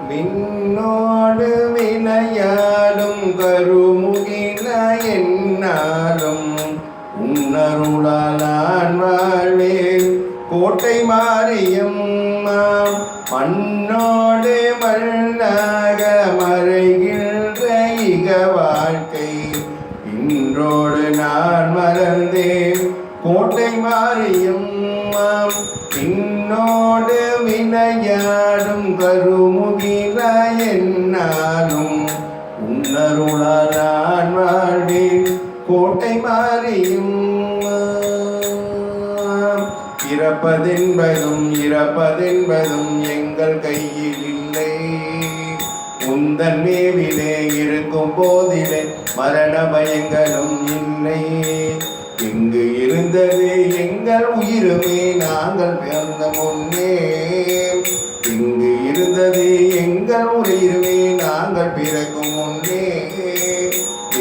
விண்ணோடு விளையாடும் கருமுகில என்னாலும் உன்னருளால் நான் வாழ்வேன். கோட்டை மாரியம்மா மண்ணோடு மண்ணாக மறைகின்ற இக வாழ்க்கை இன்றோடு நான் மறந்தேன். கோட்டை மாரியம்மா பின்னோடு விளையாடும் கருமுகில என்னாலும் உன்னருளால் நான் வாழ்வேன். கோட்டை மாரியம்மா பிறப்பதென்பதும் இறப்பதென்பதும் எங்கள் கையில் இல்லை. உந்தன் மேவிலே இருக்கும் போதிலே மரண பயங்களும் இல்லை. இங்கு இருந்தது எங்கள் உயிருமே நாங்கள் பிறந்த முன்னே. இங்கு இருந்தது எங்கள் உயிருமே நாங்கள் பிறக்கும் முன்னே.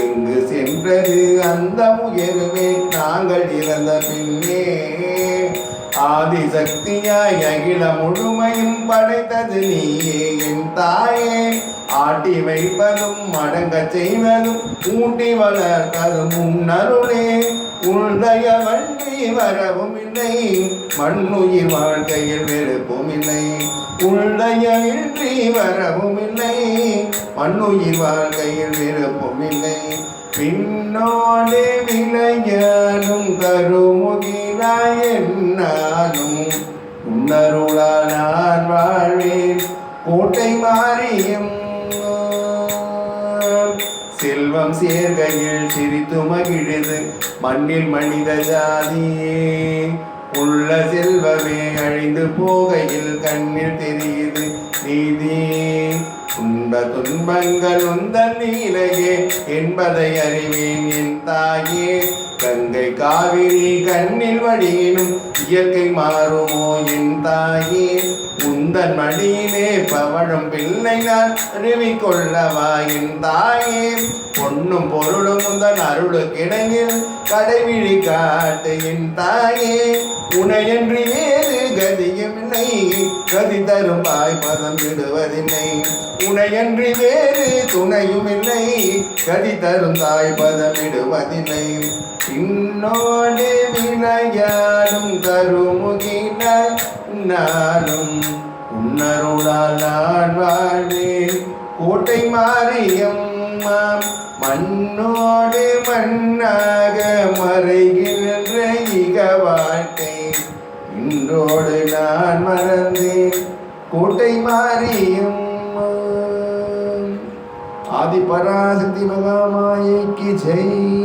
எங்கு சென்றது அந்த உயர்வே நாங்கள் இறந்த பின்னே. ஆதிசக்தியாய் அகில முழுமையும் படைத்தது நீயே என் தாயே. ஆட்டி வைப்பதும் அடங்க செய்வதும் ஊட்டி வளர்த்ததும் உன்னருளே. உள்தயவன்றி வரவும் இல்லை மண்ணுயிர் வாழ்க்கையில் வெறுப்பும் இல்லை. உள்தயமின்றி வரவும் இல்லை மண்ணுயிர் வாழ்க்கையில் வெறுப்பும் இல்லை. பின்னோடு விளையாடும் கருமுகில என்னாலும் உன்னருளால் நான் வாழ்வேன். கோட்டை மாரியம் செல்வம் சேர்கையில் சிரித்து மகிழுது மண்ணில் மனித ஜாதியே. உள்ள செல்வமே அழிந்து போகையில் கண்ணில் தெரியுது நீதி. துன்ப துன்பங்கள் உந்தன் நீலையே என்பதை அறிவேன் என் தாயே. கங்கை காவிரி கண்ணில் வடியினும் இயற்கை மாறுமோ என் தாயே. உந்தன் மடியிலே பவழும் பிள்ளை நான் அறிவிக்கொள்ளவா என் தாயே. பொன்னும் பொருளும் உந்தன் அருளுக்கிடையில் கடைவிழி காட்டு என் தாயே. உனையன்றி வேறு கதியும் இல்லை கதி தரும் வாய்ப்பதம் விடுவதில்லை. உனையன்றி வேறு துணையும் இல்லை கதி தரும் தாய்ப்பதம் விடுவதில்லை. இன்னோடு விளையாடும் கருமுகில நானும் உன்னருளால் நான் வாழ்வேன். கோட்டை மாரியம்மா மண்ணோடு மண்ணாக மறைகின்ற இக வாழ்க்கை இன்றோடு நான் மறந்தேன். கோட்டை மாரியம்மா. ஆதி பராசக்தி மகாமாயைக்கு ஜெய்.